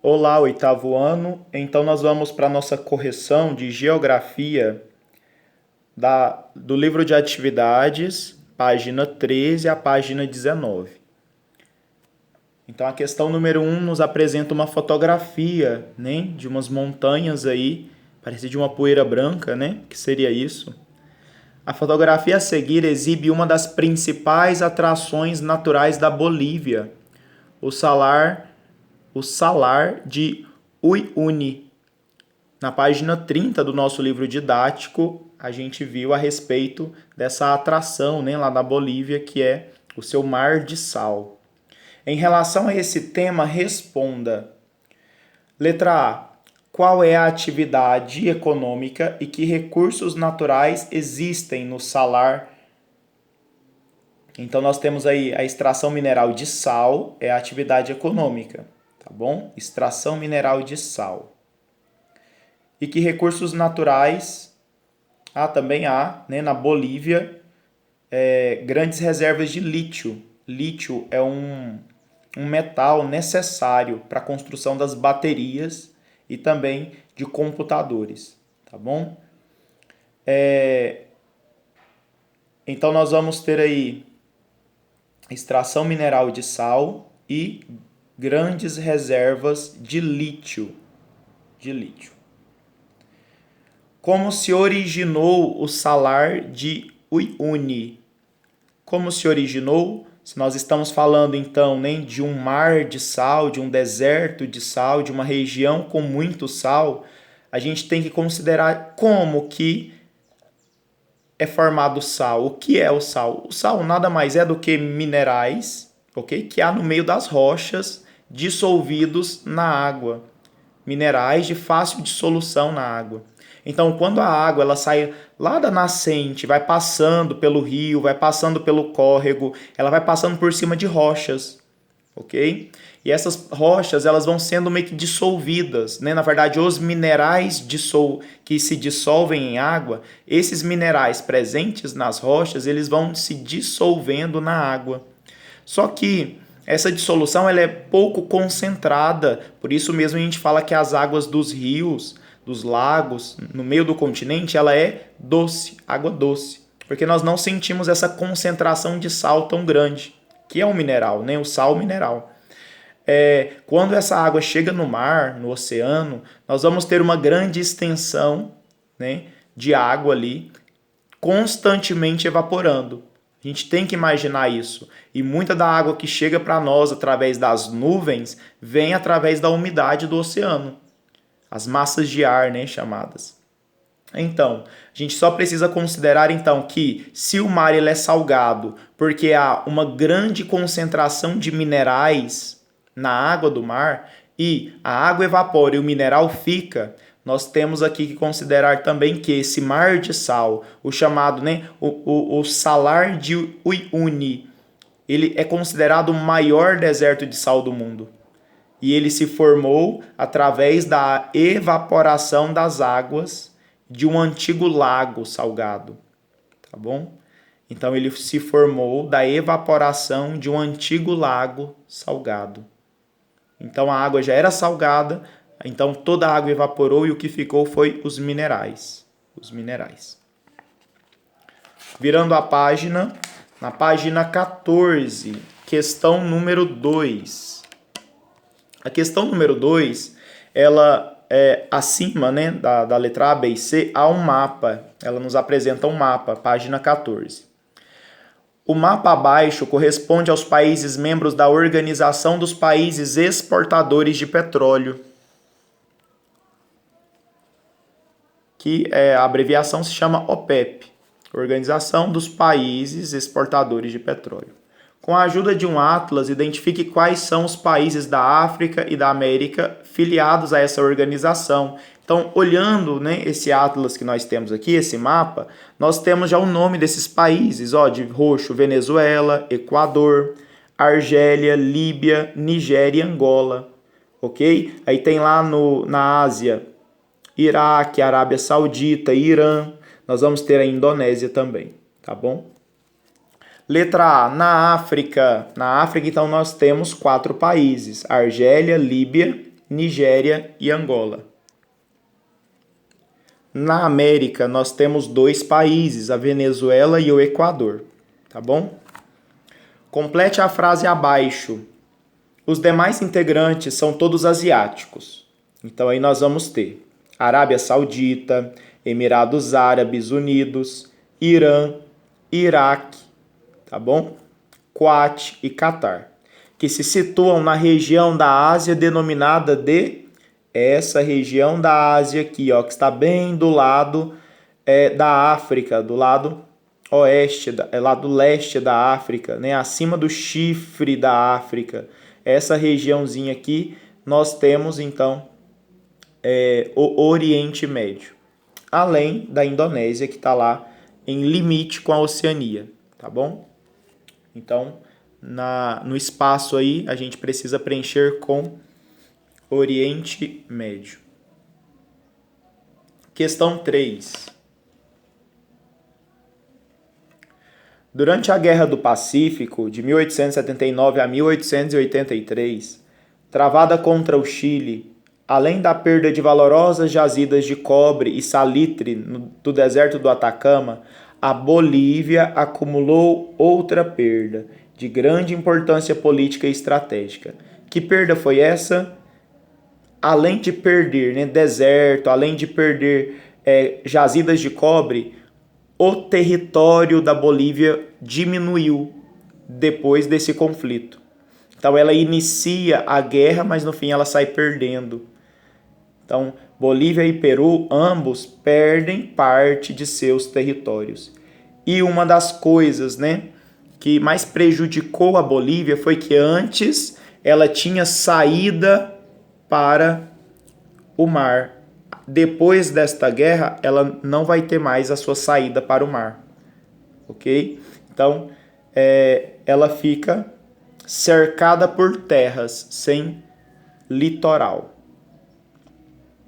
Olá, oitavo ano. Então nós vamos para a nossa correção de geografia do livro de atividades, página 13 à página 19. Então a questão número 1 nos apresenta uma fotografia, né, de umas montanhas aí, parece de uma poeira branca, né? Que seria isso? A fotografia a seguir exibe uma das principais atrações naturais da Bolívia, o salar de Uyuni. Na página 30 do nosso livro didático, a gente viu a respeito dessa atração, né, lá na Bolívia, que é o seu mar de sal. Em relação a esse tema, responda. Letra A. Qual é a atividade econômica e que recursos naturais existem no salar? Então, nós temos aí a extração mineral de sal, é a atividade econômica, tá bom? Extração mineral de sal. E que recursos naturais também há, né, na Bolívia, grandes reservas de lítio. Lítio é um metal necessário para a construção das baterias e também de computadores, tá bom? Então nós vamos ter aí extração mineral de sal e grandes reservas de lítio. Como se originou o salar de Uyuni? Como se originou? Se nós estamos falando então, né, de um mar de sal, de um deserto de sal, de uma região com muito sal, a gente tem que considerar como que é formado o sal. O que é o sal? O sal nada mais é do que minerais, ok? Que há no meio das rochas dissolvidos na água. Minerais de fácil dissolução na água. Então, quando a água ela sai lá da nascente, vai passando pelo rio, vai passando pelo córrego, ela vai passando por cima de rochas, ok? E essas rochas elas vão sendo meio que dissolvidas, né? Na verdade, os minerais que se dissolvem em água, esses minerais presentes nas rochas, eles vão se dissolvendo na água. Só que essa dissolução ela é pouco concentrada, por isso mesmo a gente fala que as águas dos rios, dos lagos, no meio do continente, ela é doce, água doce, porque nós não sentimos essa concentração de sal tão grande, que é um mineral, né? O sal mineral. Quando essa água chega no mar, no oceano, nós vamos ter uma grande extensão, né, de água ali, constantemente evaporando. A gente tem que imaginar isso. E muita da água que chega para nós através das nuvens vem através da umidade do oceano. As massas de ar, né, chamadas. Então, a gente só precisa considerar então que se o mar ele é salgado porque há uma grande concentração de minerais na água do mar e a água evapora e o mineral fica, nós temos aqui que considerar também que esse mar de sal, o chamado, né, o salar de Uyuni, ele é considerado o maior deserto de sal do mundo. E ele se formou através da evaporação das águas de um antigo lago salgado, tá bom? Então ele se formou da evaporação de um antigo lago salgado. Então a água já era salgada, então toda a água evaporou e o que ficou foi os minerais. Virando a página, na página 14, questão número 2. A questão número 2, ela acima, né, da letra A, B e C, há um mapa. Ela nos apresenta um mapa, página 14. O mapa abaixo corresponde aos países membros da Organização dos Países Exportadores de Petróleo, que a abreviação se chama OPEP, Organização dos Países Exportadores de Petróleo. Com a ajuda de um atlas, identifique quais são os países da África e da América filiados a essa organização. Então, olhando, né, esse atlas que nós temos aqui, esse mapa, nós temos já o nome desses países, de roxo, Venezuela, Equador, Argélia, Líbia, Nigéria e Angola, ok? Aí tem lá na Ásia, Iraque, Arábia Saudita, Irã, nós vamos ter a Indonésia também, tá bom? Letra A, na África, então nós temos 4 países, Argélia, Líbia, Nigéria e Angola. Na América, nós temos 2 países, a Venezuela e o Equador, tá bom? Complete a frase abaixo. Os demais integrantes são todos asiáticos. Então aí nós vamos ter Arábia Saudita, Emirados Árabes Unidos, Irã, Iraque, tá bom? Kuwait e Catar, que se situam na região da Ásia denominada de essa região da Ásia aqui, ó, que está bem do lado da África, do lado oeste, lado leste da África, né, acima do chifre da África. Essa regiãozinha aqui, nós temos então o Oriente Médio, além da Indonésia, que está lá em limite com a Oceania, tá bom? Então, no espaço aí, a gente precisa preencher com Oriente Médio. Questão 3. Durante a Guerra do Pacífico, de 1879 a 1883, travada contra o Chile, além da perda de valorosas jazidas de cobre e salitre do deserto do Atacama, a Bolívia acumulou outra perda, de grande importância política e estratégica. Que perda foi essa? Além de perder deserto, além de perder jazidas de cobre, o território da Bolívia diminuiu depois desse conflito. Então ela inicia a guerra, mas no fim ela sai perdendo. Então Bolívia e Peru, ambos perdem parte de seus territórios. E uma das coisas, que mais prejudicou a Bolívia foi que antes ela tinha saída para o mar. Depois desta guerra, ela não vai ter mais a sua saída para o mar. Ok? Então, ela fica cercada por terras, sem litoral.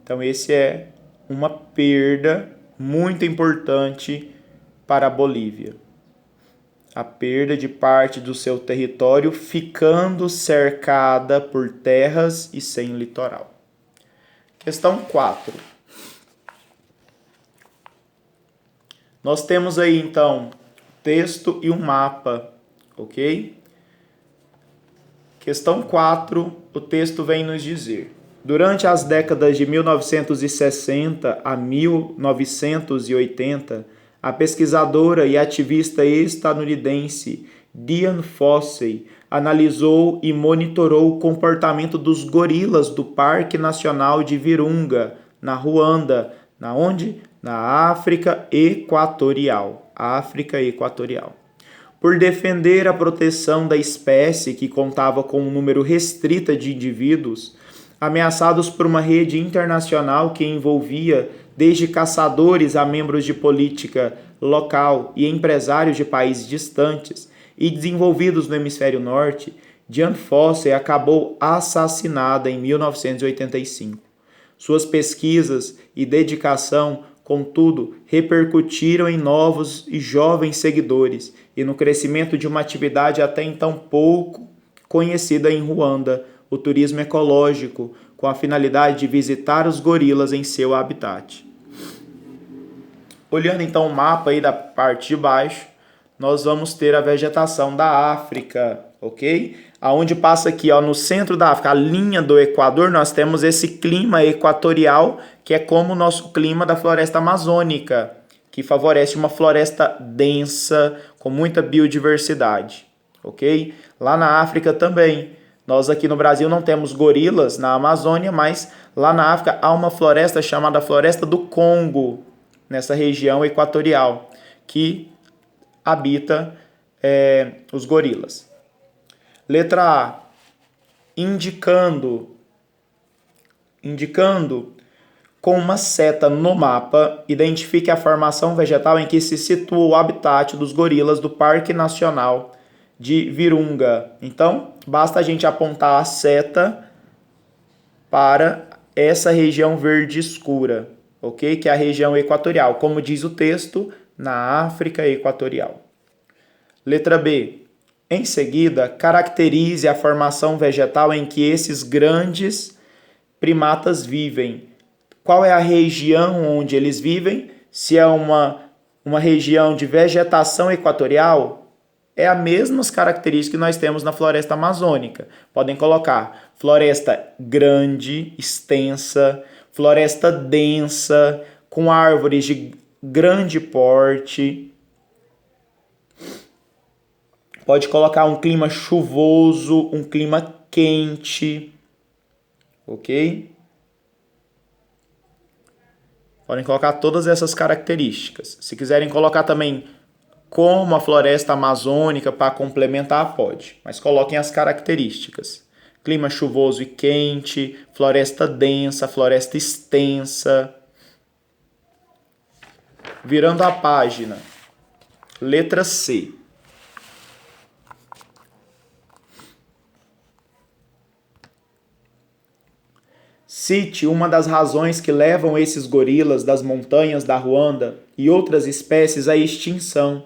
Então, esse é uma perda muito importante para a Bolívia. A perda de parte do seu território ficando cercada por terras e sem litoral. Questão 4. Nós temos aí, então, texto e um mapa, ok? Questão 4, o texto vem nos dizer: durante as décadas de 1960 a 1980, a pesquisadora e ativista estadunidense Dian Fossey analisou e monitorou o comportamento dos gorilas do Parque Nacional de Virunga, na Ruanda, na África Equatorial. Por defender a proteção da espécie, que contava com um número restrito de indivíduos, ameaçados por uma rede internacional que envolvia desde caçadores a membros de política local e empresários de países distantes e desenvolvidos no hemisfério norte, Dian Fossey acabou assassinada em 1985. Suas pesquisas e dedicação, contudo, repercutiram em novos e jovens seguidores e no crescimento de uma atividade até então pouco conhecida em Ruanda, o turismo ecológico, com a finalidade de visitar os gorilas em seu habitat. Olhando então o mapa aí da parte de baixo, nós vamos ter a vegetação da África, ok? Aonde passa aqui, ó, no centro da África, a linha do Equador, nós temos esse clima equatorial, que é como o nosso clima da floresta amazônica, que favorece uma floresta densa, com muita biodiversidade, ok? Lá na África também. Nós aqui no Brasil não temos gorilas na Amazônia, mas lá na África há uma floresta chamada Floresta do Congo, nessa região equatorial, que habita os gorilas. Letra A. Indicando com uma seta no mapa, identifique a formação vegetal em que se situa o habitat dos gorilas do Parque Nacional de Virunga. Então, basta a gente apontar a seta para essa região verde escura, ok? Que é a região equatorial, como diz o texto, na África Equatorial. Letra B. Em seguida, caracterize a formação vegetal em que esses grandes primatas vivem. Qual é a região onde eles vivem? Se é uma região de vegetação equatorial, é as mesmas características que nós temos na floresta amazônica. Podem colocar floresta grande, extensa, floresta densa, com árvores de grande porte. Pode colocar um clima chuvoso, um clima quente, ok? Podem colocar todas essas características. Se quiserem colocar também como a floresta amazônica para complementar, pode. Mas coloquem as características. Clima chuvoso e quente, floresta densa, floresta extensa. Virando a página. Letra C. Cite uma das razões que levam esses gorilas das montanhas da Ruanda e outras espécies à extinção.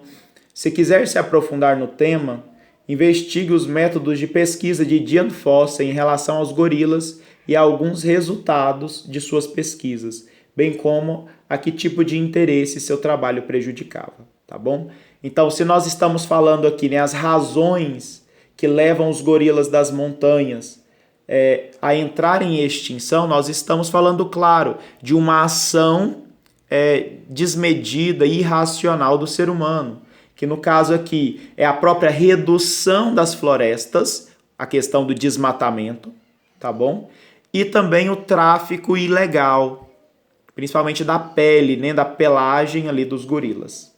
Se quiser se aprofundar no tema, investigue os métodos de pesquisa de Dian Fossey em relação aos gorilas e alguns resultados de suas pesquisas, bem como a que tipo de interesse seu trabalho prejudicava, tá bom? Então, se nós estamos falando aqui, né, as razões que levam os gorilas das montanhas a entrar em extinção, nós estamos falando, claro, de uma ação desmedida e irracional do ser humano, que no caso aqui é a própria redução das florestas, a questão do desmatamento, tá bom? E também o tráfico ilegal, principalmente da pele, né, da pelagem ali dos gorilas.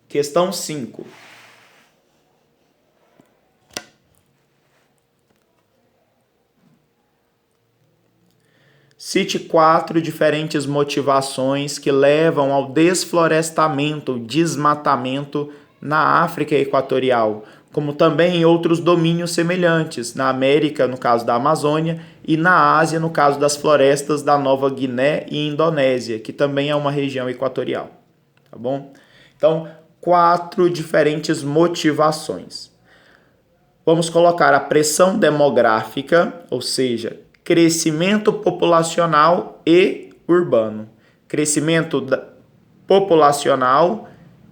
Questão 5. Cite 4 diferentes motivações que levam ao desflorestamento, desmatamento na África Equatorial, como também em outros domínios semelhantes, na América, no caso da Amazônia, e na Ásia, no caso das florestas da Nova Guiné e Indonésia, que também é uma região equatorial. Tá bom? Então, 4 diferentes motivações. Vamos colocar a pressão demográfica, ou seja, crescimento populacional e urbano. Crescimento populacional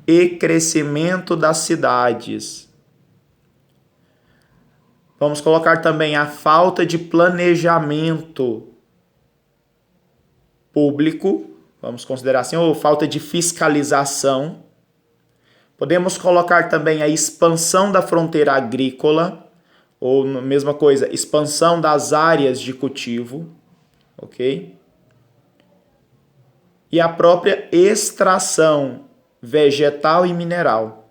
e crescimento das cidades. Vamos colocar também a falta de planejamento público, vamos considerar assim, ou falta de fiscalização. Podemos colocar também a expansão da fronteira agrícola, ou mesma coisa, expansão das áreas de cultivo, ok? E a própria extração vegetal e mineral.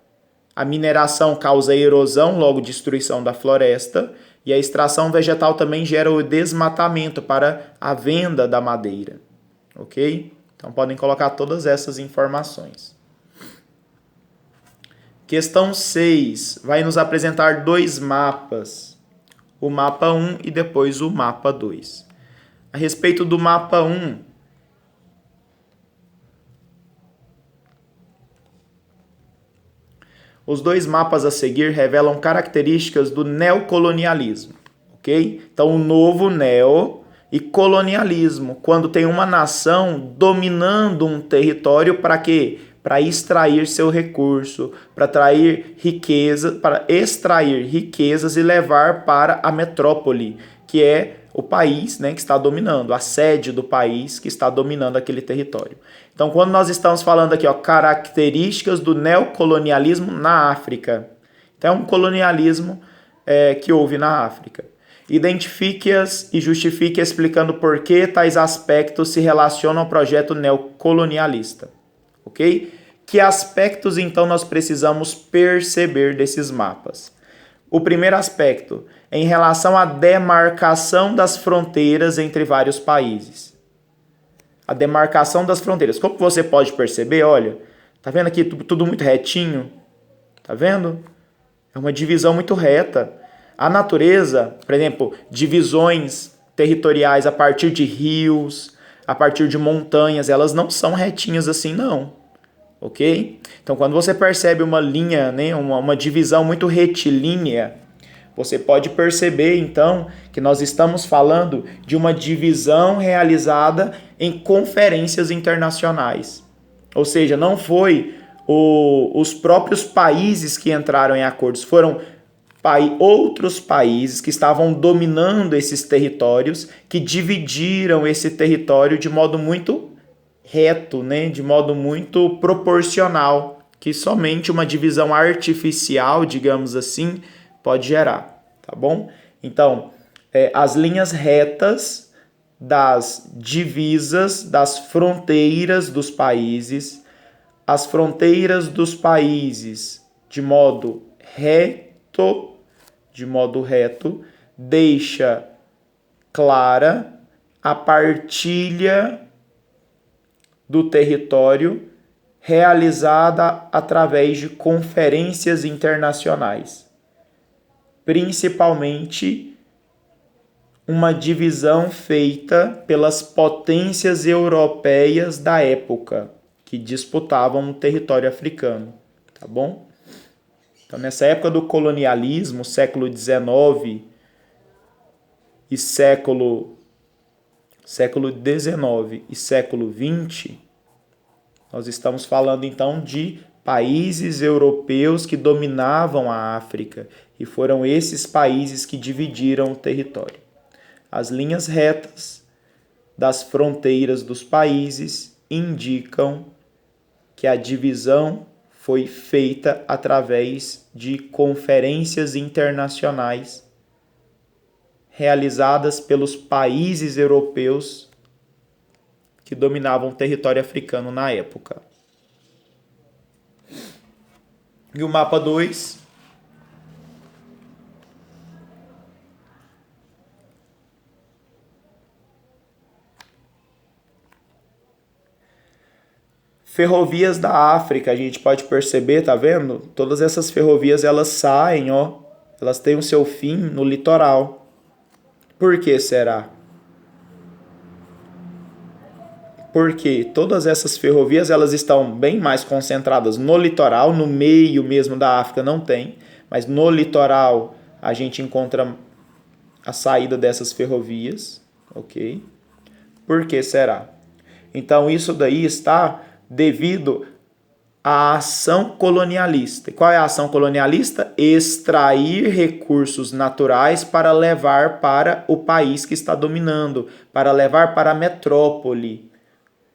A mineração causa erosão, logo destruição da floresta, e a extração vegetal também gera o desmatamento para a venda da madeira, ok? Então podem colocar todas essas informações. Questão 6 vai nos apresentar 2 mapas, o mapa 1 e depois o mapa 2. A respeito do mapa 1, os 2 mapas a seguir revelam características do neocolonialismo, ok? Então, o novo neo e colonialismo, quando tem uma nação dominando um território para quê? Para extrair seu recurso, para extrair riquezas e levar para a metrópole, que é o país, né, que está dominando, a sede do país que está dominando aquele território. Então, quando nós estamos falando aqui, características do neocolonialismo na África, então é um colonialismo que houve na África. Identifique-as e justifique explicando por que tais aspectos se relacionam ao projeto neocolonialista. Ok? Que aspectos, então, nós precisamos perceber desses mapas? O primeiro aspecto é em relação à demarcação das fronteiras entre vários países. A demarcação das fronteiras. Como você pode perceber, olha, tá vendo aqui tudo muito retinho? Tá vendo? É uma divisão muito reta. A natureza, por exemplo, divisões territoriais a partir de rios, a partir de montanhas, elas não são retinhas assim, não. Ok? Então, quando você percebe uma linha, né, uma divisão muito retilínea, Você pode perceber, então, que nós estamos falando de uma divisão realizada em conferências internacionais. Ou seja, não foi os próprios países que entraram em acordos, foram outros países que estavam dominando esses territórios, que dividiram esse território de modo muito reto, né? De modo muito proporcional, que somente uma divisão artificial, digamos assim, pode gerar, tá bom? Então, as linhas retas das divisas, das fronteiras dos países, as fronteiras dos países de modo reto, deixa clara a partilha do território realizada através de conferências internacionais, principalmente uma divisão feita pelas potências europeias da época, que disputavam o território africano, tá bom? Então, nessa época do colonialismo, século XIX e século XIX e século XX, nós estamos falando então de países europeus que dominavam a África, e foram esses países que dividiram o território. As linhas retas das fronteiras dos países indicam que a divisão foi feita através de conferências internacionais realizadas pelos países europeus que dominavam o território africano na época. E o mapa 2. Ferrovias da África, a gente pode perceber, tá vendo? Todas essas ferrovias, elas saem, ó, elas têm o seu fim no litoral. Por que será? Porque todas essas ferrovias, elas estão bem mais concentradas no litoral, no meio mesmo da África não tem, mas no litoral a gente encontra a saída dessas ferrovias, ok? Por que será? Então isso daí está devido à ação colonialista. E qual é a ação colonialista? Extrair recursos naturais para levar para o país que está dominando, para levar para a metrópole.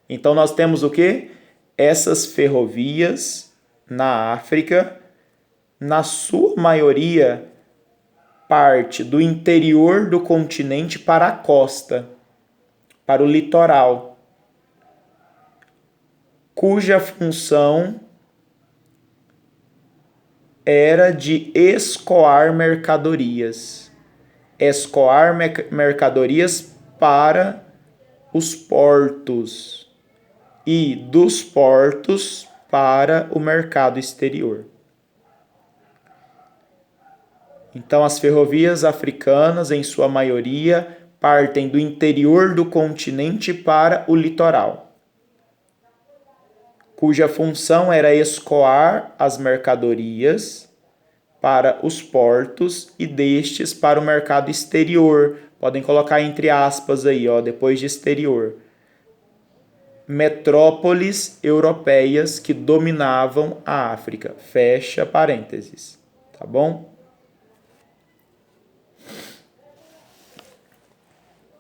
Então nós temos o quê? Essas ferrovias na África, na sua maioria, parte do interior do continente para a costa, para o litoral, cuja função era de escoar mercadorias. Escoar mercadorias para os portos e dos portos para o mercado exterior. Então, as ferrovias africanas, em sua maioria, partem do interior do continente para o litoral, cuja função era escoar as mercadorias para os portos e destes para o mercado exterior. Podem colocar entre aspas aí, ó, depois de exterior. Metrópoles europeias que dominavam a África. Fecha parênteses. Tá bom?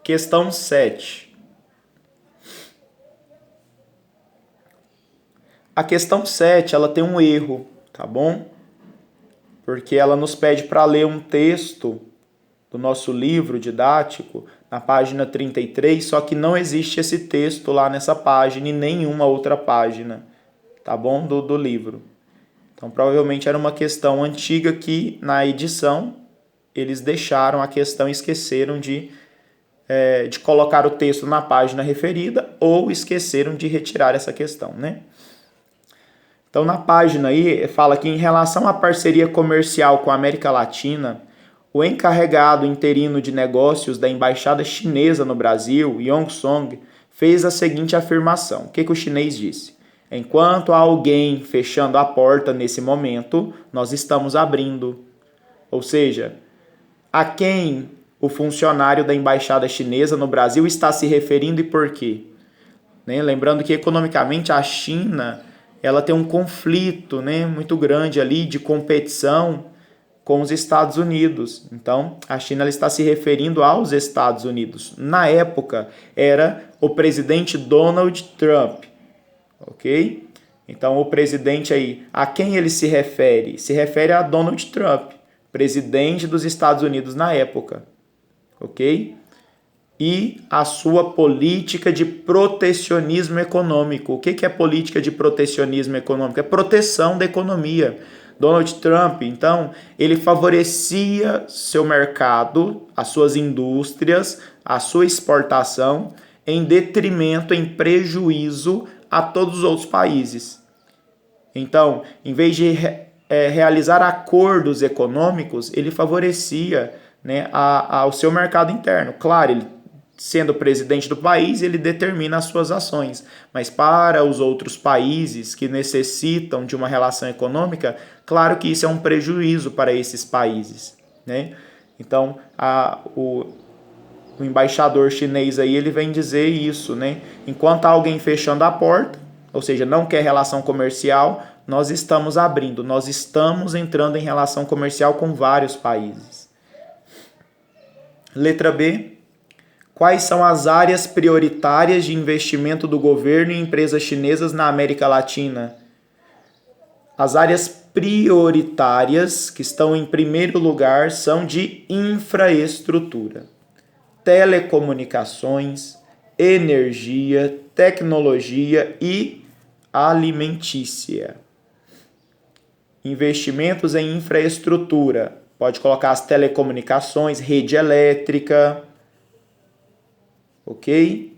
Questão 7. A questão 7, ela tem um erro, tá bom? Porque ela nos pede para ler um texto do nosso livro didático na página 33, só que não existe esse texto lá nessa página e nenhuma outra página, tá bom? Do livro. Então, provavelmente era uma questão antiga que, na edição, eles deixaram a questão e esqueceram de colocar o texto na página referida ou esqueceram de retirar essa questão, né? Então, na página aí, fala que em relação à parceria comercial com a América Latina, o encarregado interino de negócios da Embaixada Chinesa no Brasil, Yong Song, fez a seguinte afirmação. O que o chinês disse? Enquanto há alguém fechando a porta nesse momento, nós estamos abrindo. Ou seja, A quem o funcionário da embaixada chinesa no Brasil está se referindo e por quê? Né? Lembrando que economicamente a China ela tem um conflito, né, muito grande ali de competição com os Estados Unidos. Então, a China ela está se referindo aos Estados Unidos. Na época, era o presidente Donald Trump, ok? Então, o presidente aí, a quem ele se refere? Se refere a Donald Trump, presidente dos Estados Unidos na época, ok? E a sua política de protecionismo econômico. O que é política de protecionismo econômico? É proteção da economia. Donald Trump, então, ele favorecia seu mercado, as suas indústrias, a sua exportação, em detrimento, em prejuízo a todos os outros países. Então, em vez de realizar acordos econômicos, ele favorecia, né, ao seu mercado interno. Claro, ele sendo presidente do país, ele determina as suas ações. Mas para os outros países que necessitam de uma relação econômica, claro que isso é um prejuízo para esses países, né? Então, o embaixador chinês aí, ele vem dizer isso, né? Enquanto há alguém fechando a porta, ou seja, não quer relação comercial, nós estamos abrindo, nós estamos entrando em relação comercial com vários países. Letra B. Quais são as áreas prioritárias de investimento do governo em empresas chinesas na América Latina? As áreas prioritárias que estão em primeiro lugar são de infraestrutura, telecomunicações, energia, tecnologia e alimentícia. Investimentos em infraestrutura. Pode colocar as telecomunicações, rede elétrica, ok?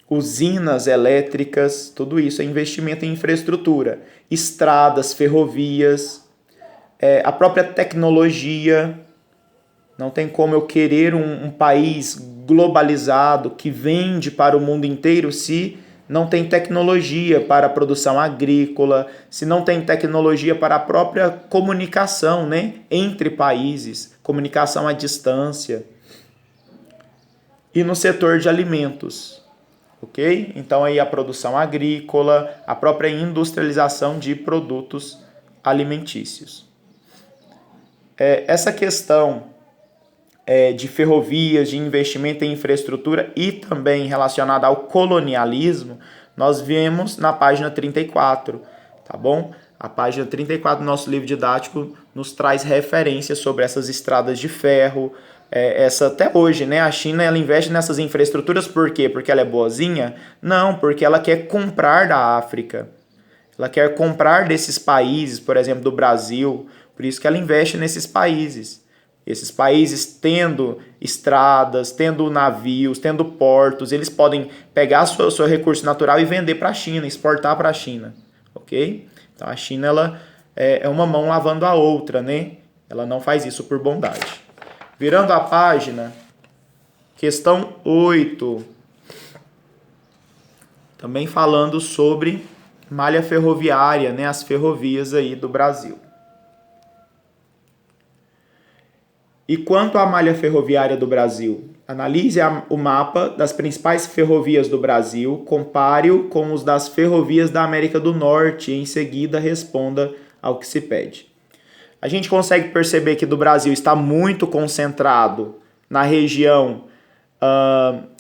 Usinas elétricas, tudo isso é investimento em infraestrutura. Estradas, ferrovias, a própria tecnologia. Não tem como eu querer um país globalizado que vende para o mundo inteiro se não tem tecnologia para a produção agrícola, se não tem tecnologia para a própria comunicação, né, entre países, comunicação à distância. E no setor de alimentos, ok? Então aí a produção agrícola, a própria industrialização de produtos alimentícios. Essa questão de ferrovias, de investimento em infraestrutura e também relacionada ao colonialismo, nós vemos na página 34, tá bom? A página 34 do nosso livro didático nos traz referências sobre essas estradas de ferro, até hoje, né? A China ela investe nessas infraestruturas por quê? Porque ela é boazinha? Não, porque ela quer comprar da África. Ela quer comprar desses países, por exemplo, do Brasil. Por isso que ela investe nesses países. Esses países tendo estradas, tendo navios, tendo portos, eles podem pegar seu recurso natural e vender para a China, exportar para a China, ok? Então a China ela é uma mão lavando a outra, né? Ela não faz isso por bondade. Virando a página, questão 8. Também falando sobre malha ferroviária, né? As ferrovias aí do Brasil. E quanto à malha ferroviária do Brasil? Analise o mapa das principais ferrovias do Brasil, compare-o com os das ferrovias da América do Norte e em seguida responda ao que se pede. A gente consegue perceber que do Brasil está muito concentrado na região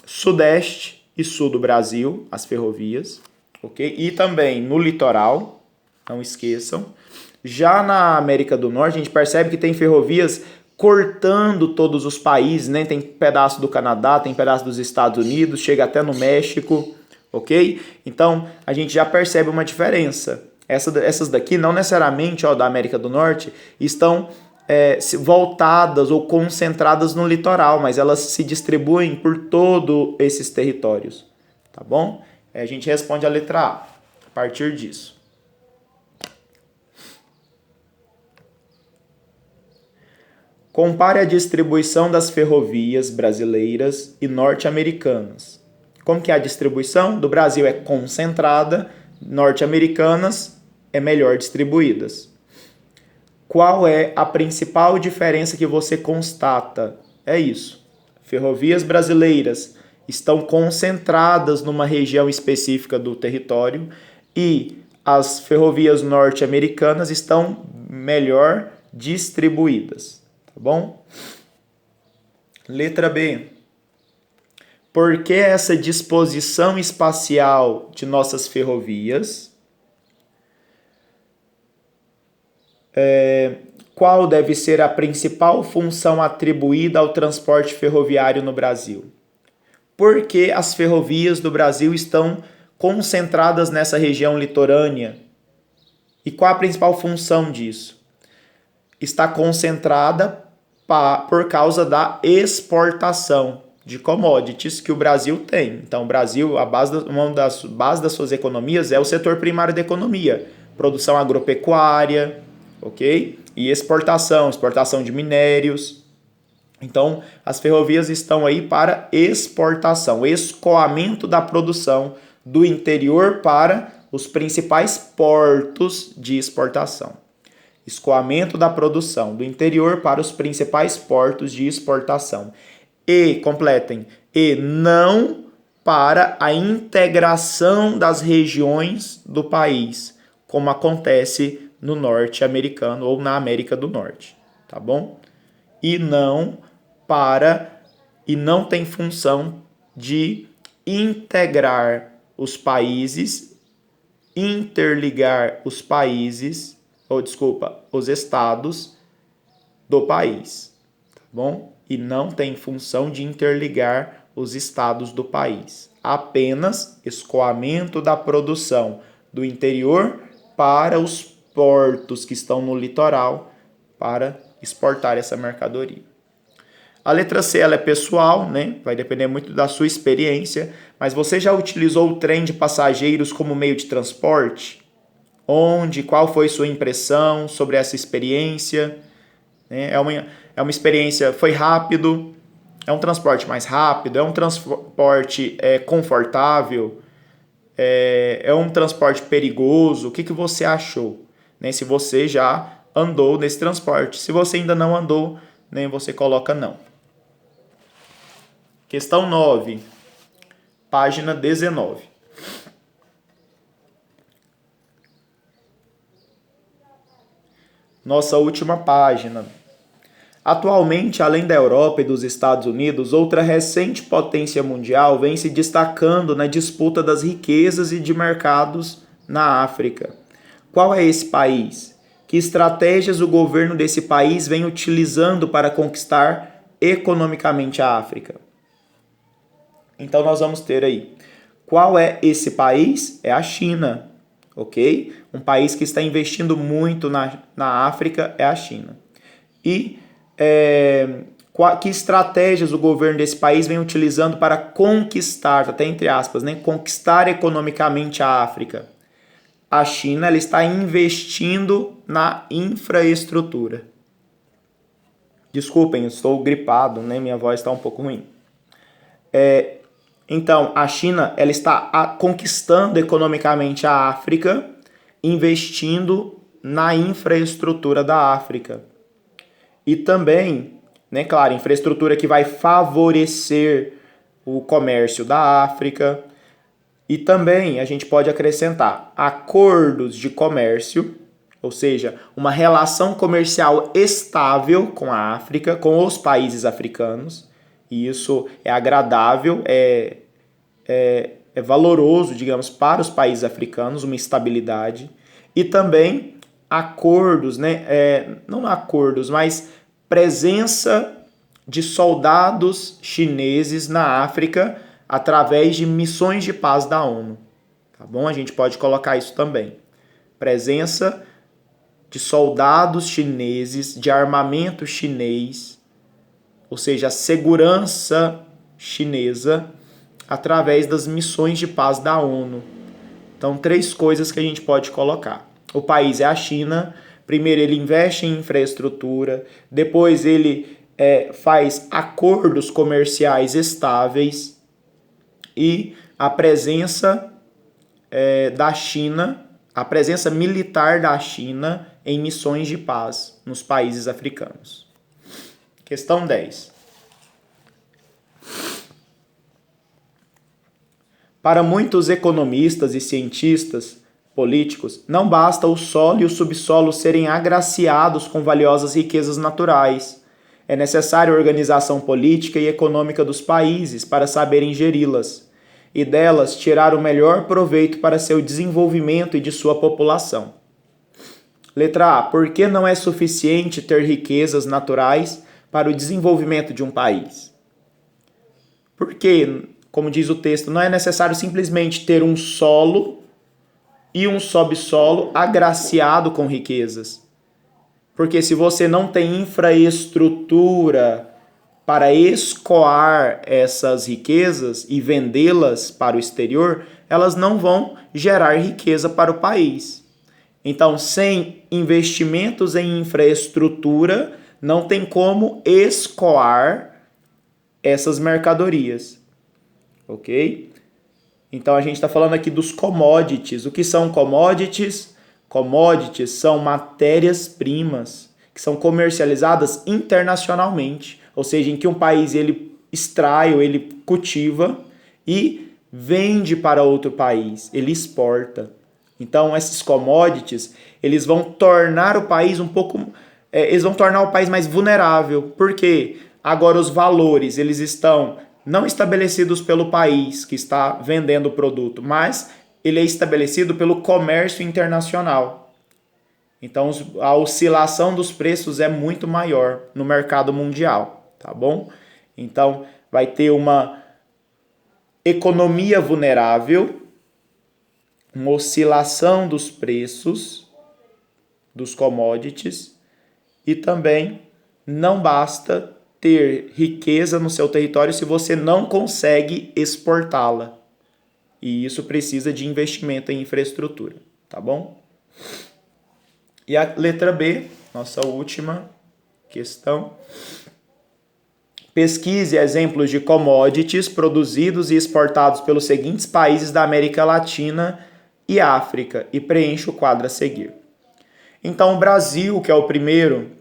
sudeste e sul do Brasil, as ferrovias, ok? E também no litoral, não esqueçam. Já na América do Norte, a gente percebe que tem ferrovias cortando todos os países, né? Tem pedaço do Canadá, tem pedaço dos Estados Unidos, chega até no México, ok? Então, a gente já percebe uma diferença. Essas daqui, não necessariamente da América do Norte, estão voltadas ou concentradas no litoral, mas elas se distribuem por todos esses territórios, tá bom? A gente responde a letra A partir disso. Compare a distribuição das ferrovias brasileiras e norte-americanas. Como que é a distribuição? Do Brasil é concentrada, norte-americanas é melhor distribuídas. Qual é a principal diferença que você constata? É isso. Ferrovias brasileiras estão concentradas numa região específica do território e as ferrovias norte-americanas estão melhor distribuídas, tá bom? Letra B. Por que essa disposição espacial de nossas ferrovias? Qual deve ser a principal função atribuída ao transporte ferroviário no Brasil? Por que as ferrovias do Brasil estão concentradas nessa região litorânea? E qual a principal função disso? Está concentrada por causa da exportação de commodities que o Brasil tem. Então, o Brasil, uma das bases das suas economias é o setor primário da economia, produção agropecuária, ok? E exportação de minérios. Então, as ferrovias estão aí para exportação, escoamento da produção do interior para os principais portos de exportação. Escoamento da produção do interior para os principais portos de exportação. E, completem, e não para a integração das regiões do país, como acontece no norte americano ou na América do Norte, tá bom? E não tem função de integrar os países, interligar os países, os estados do país, tá bom? E não tem função de interligar os estados do país. Apenas escoamento da produção do interior para os portos que estão no litoral para exportar essa mercadoria. A letra C ela é pessoal, né? Vai depender muito da sua experiência, mas você já utilizou o trem de passageiros como meio de transporte? Onde? Qual foi sua impressão sobre essa experiência? É uma experiência, foi rápido, é um transporte mais rápido, é um transporte confortável, é um transporte perigoso, o que você achou? Né? Se você já andou nesse transporte, se você ainda não andou, né, você coloca não. Questão 9, página 19. Nossa última página. Atualmente, além da Europa e dos Estados Unidos, outra recente potência mundial vem se destacando na disputa das riquezas e de mercados na África. Qual é esse país? Que estratégias o governo desse país vem utilizando para conquistar economicamente a África? Então, nós vamos ter aí. Qual é esse país? É a China, ok? Um país que está investindo muito na África é a China. E que estratégias o governo desse país vem utilizando para conquistar, até entre aspas, né, conquistar economicamente a África? A China ela está investindo na infraestrutura. Desculpem, eu estou gripado, né, minha voz está um pouco ruim. Então, a China ela está conquistando economicamente a África, investindo na infraestrutura da África. E também, né, claro, infraestrutura que vai favorecer o comércio da África. E também a gente pode acrescentar acordos de comércio, ou seja, uma relação comercial estável com a África, com os países africanos. E isso é agradável, é valoroso, digamos, para os países africanos, uma estabilidade. E também acordos, né? Não acordos, mas presença de soldados chineses na África através de missões de paz da ONU. Tá bom? A gente pode colocar isso também. Presença de soldados chineses, de armamento chinês, ou seja, a segurança chinesa através das missões de paz da ONU. Então, 3 coisas que a gente pode colocar. O país é a China. Primeiro, ele investe em infraestrutura. Depois, ele faz acordos comerciais estáveis. E a presença da China, a presença militar da China em missões de paz nos países africanos. Questão 10. Para muitos economistas e cientistas políticos, não basta o solo e o subsolo serem agraciados com valiosas riquezas naturais. É necessária a organização política e econômica dos países para saberem geri-las e delas tirar o melhor proveito para seu desenvolvimento e de sua população. Letra A. Por que não é suficiente ter riquezas naturais para o desenvolvimento de um país? Porque, como diz o texto, não é necessário simplesmente ter um solo e um subsolo agraciado com riquezas. Porque se você não tem infraestrutura para escoar essas riquezas e vendê-las para o exterior, elas não vão gerar riqueza para o país. Então, sem investimentos em infraestrutura, não tem como escoar essas mercadorias. Ok? Então, a gente está falando aqui dos commodities. O que são commodities? Commodities são matérias-primas que são comercializadas internacionalmente, ou seja, em que um país ele extrai ou ele cultiva e vende para outro país, ele exporta. Então, esses commodities, eles vão tornar o país eles vão tornar o país mais vulnerável, porque agora os valores, eles estão não estabelecidos pelo país que está vendendo o produto, mas ele é estabelecido pelo comércio internacional. Então, a oscilação dos preços é muito maior no mercado mundial, tá bom? Então, vai ter uma economia vulnerável, uma oscilação dos preços dos commodities e também não basta ter riqueza no seu território se você não consegue exportá-la. E isso precisa de investimento em infraestrutura, tá bom? E a letra B, nossa última questão. Pesquise exemplos de commodities produzidos e exportados pelos seguintes países da América Latina e África e preencha o quadro a seguir. Então, o Brasil, que é o primeiro,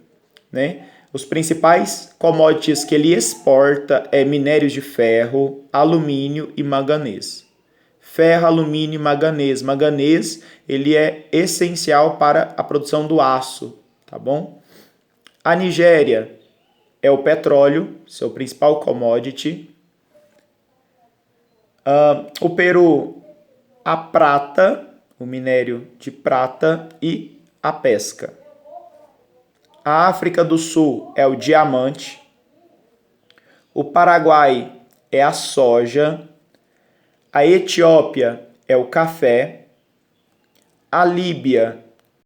né? Os principais commodities que ele exporta é minérios de ferro, alumínio e manganês. Ferro, alumínio e manganês. Manganês, ele é essencial para a produção do aço, tá bom? A Nigéria é o petróleo, seu principal commodity. O Peru, a prata, o minério de prata e a pesca. A África do Sul é o diamante. O Paraguai é a soja. A Etiópia é o café. A Líbia